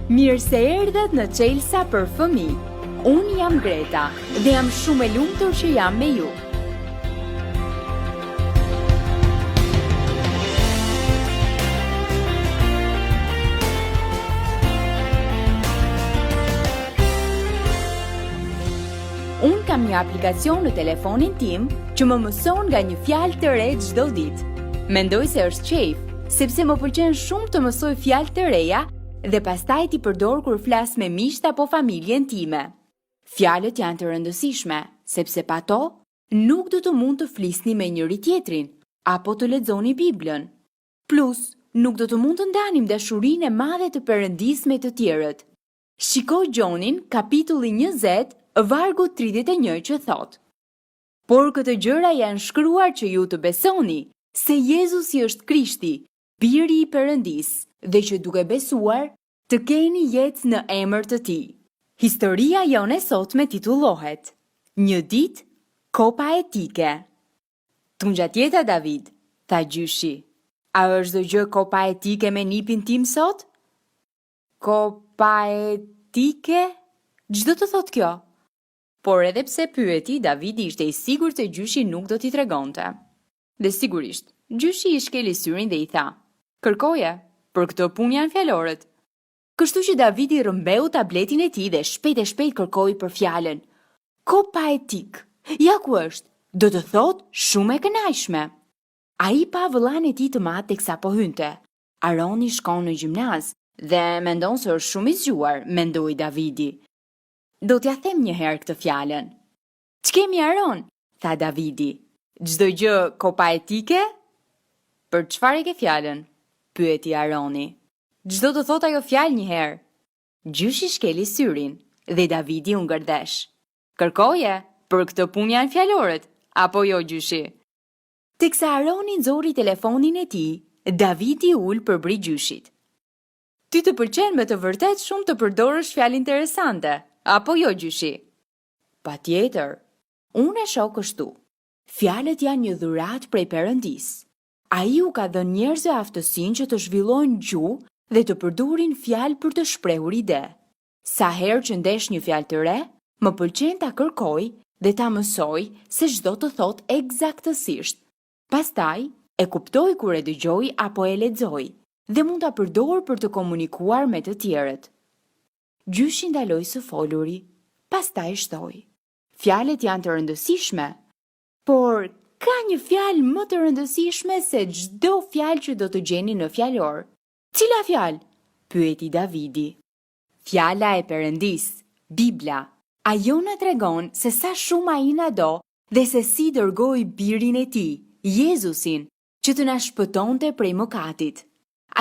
Mirë se erdhët në Çelësa për fëmijë. Unë jam Greta dhe jam shumë e lumtur që jam me ju. Unë kam një aplikacion në telefonin tim që më mëson nga një fjalë të re çdo ditë. Mendoj se është qejf, sepse më pëlqen shumë të mësoj fjalë të reja dhe pastaj t'i përdor kur flas me miqt apo familjen time. Fjalët janë të rëndësishme, sepse pa to nuk do të mund të flisni me njëri tjetrin apo të lexoni Biblën. Plus, nuk do të mund të ndanim dashurinë e madhe të Perëndisë me të tjerët. Shikoj Gjonin, kapitulli 20, vargu 31 që thot: Por këtë gjëra janë shkruar që ju të besoni se Jezusi është Krishti, Biri i Perëndisë, dhe që duke besuar të keni jetë në emër të Tij. Historia jone sotme titullohet Një ditë kopa etike. Tunxha tjeta David, tha gjyshi. A është do gjë kopa etike me nipin tim sot? Kopa etike? Ç'do të thot kjo? Por edhe pse pyeti, Davidi ishte i sigurt se gjyshi nuk do t'i tregonte. Dhe sigurisht, gjyshi i shkeli syrin dhe i tha: Kërkoje, për këtë punë janë fjalorët. Kështu që Davidi rrëmbeu tabletin e tij dhe shpejt kërkoi për fjalën. Kopa etik. Ja ku është? Do të thotë shumë e kënaqshme. Ai pa vëllain e tij të madh teksa po hynte. Aroni shkon në gjimnaz dhe mendon se është shumë i zgjuar, mendoi Davidi. Do t'ja them një herë këtë fjalën. Ç'kemi Aron? Tha Davidi. Çdo gjë kopa etike? Për çfarë e ke fjalën? Pyeti Aroni. Ç'do të thot ajo fjalë një herë? Gjyshi shkeli syrin dhe Davidi u ngërdesh. Kërkoje, për këtë punë janë fjalorët, apo jo gjyshi? Teksa Aroni nxori telefonin e tij, Davidi ul përbri gjyshit. Ty të pëlqen me të vërtet shumë të përdorësh fjalë interesante, apo jo gjyshi? Patjetër. Unë e shoh kështu. Fjalët janë një dhuratë prej Perëndisë. Ai u ka dhënë njerëzve aftësinë që të zhvillojnë gjuhë dhe të përdorin fjalë për të shprehur ide. Sa herë që ndesh një fjalë të re, më pëlqen ta kërkoj dhe ta mësoj se ç'do të thotë eksaktësisht. Pastaj e kuptoj kur e dëgjoj apo e lexoj dhe mund ta përdor për të komunikuar me të tjerët. Gjyshi ndaloi së foluri, pastaj shtoi. Fjalët janë të rëndësishme, por ka një fjalë më të rëndësishme se çdo fjalë që do të gjeni në fjalor. Cila fjalë? Pyeti Davidi. Fjala e Perëndisë, Bibla. Ajo na tregon se sa shumë ai na do dhe se si dërgoi birin e tij, Jezusin, që të na shpëtonte prej mëkatit.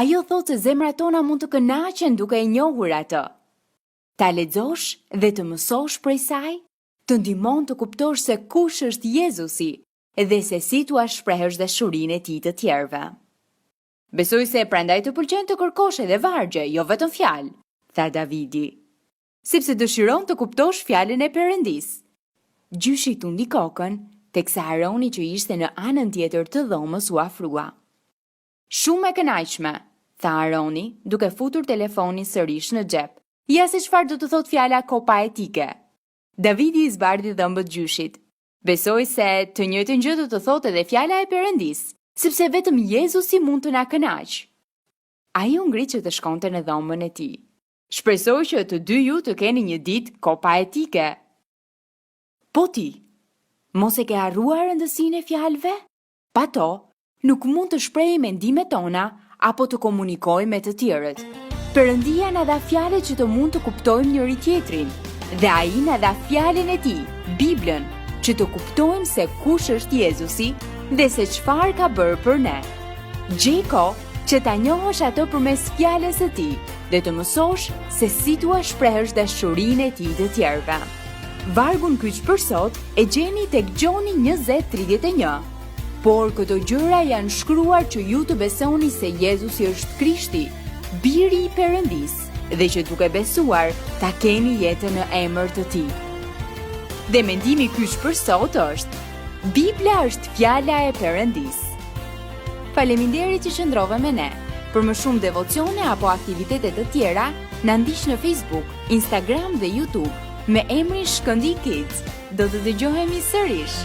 Ajo thotë se zemrat tona mund të kënaqen duke e njohur atë. Ta lexosh dhe të mësosh prej saj, të ndihmon të kuptosh se kush është Jezusi dhe se si t'u shprehësh dashurinë e tij të tjerëve. Besoj se prandaj të pëlqen të kërkosh edhe vargje, jo vetëm fjalë, tha Davidi, sepse dëshiron të kuptosh fjalën e Perëndisë. Gjyshi tundi kokën, teksa Aroni që ishte në anën tjetër të dhomës u afrua. Shumë e kënaqshme, tha Aroni, duke futur telefonin sërish në xhep. Ja se çfarë do të thotë fjala kopa etike. Davidi i zbardhi dhëmbët gjyshit. Besoj se të njëjtën gjë do të thotë edhe fjala e Perëndisë, sepse vetëm Jezusi mund të na kënaq. Ai u ngrit që të shkonte në dhomën e tij. Shpresoj që të dy ju të keni një ditë kopa etike. Po ti, mos e ke harruar rëndësinë e fjalëve? Pa to, nuk mund të shprehim mendimet tona apo të komunikojmë me të tjerët. Perëndia na dha fjalë që të mund të kuptojmë njëri tjetrin, dhe ai na dha fjalën e tij, Biblën, që të kuptojmë se kush është Jezusi dhe se çfarë ka bërë për ne. Gjeko që ta njohësh atë përmes fjalës së tij dhe të mësosh se si t'u shprehësh dashurinë e tij të tjerëve. Vargun kyç për sot e gjeni tek Gjoni 20:31. Por këto gjëra janë shkruar që ju të besoni se Jezusi është Krishti, Biri i Perëndisë, dhe që duke besuar ta keni jetën në emër të Tij. Dhe mendimi kyç për sot është: Bibla është fjala e Perëndisë. Faleminderit që qëndrove me ne. Për më shumë devocione apo aktivitete të tjera, na ndiq në Facebook, Instagram dhe YouTube me emrin Shkëndij Kids. Do të dëgjohemi sërish.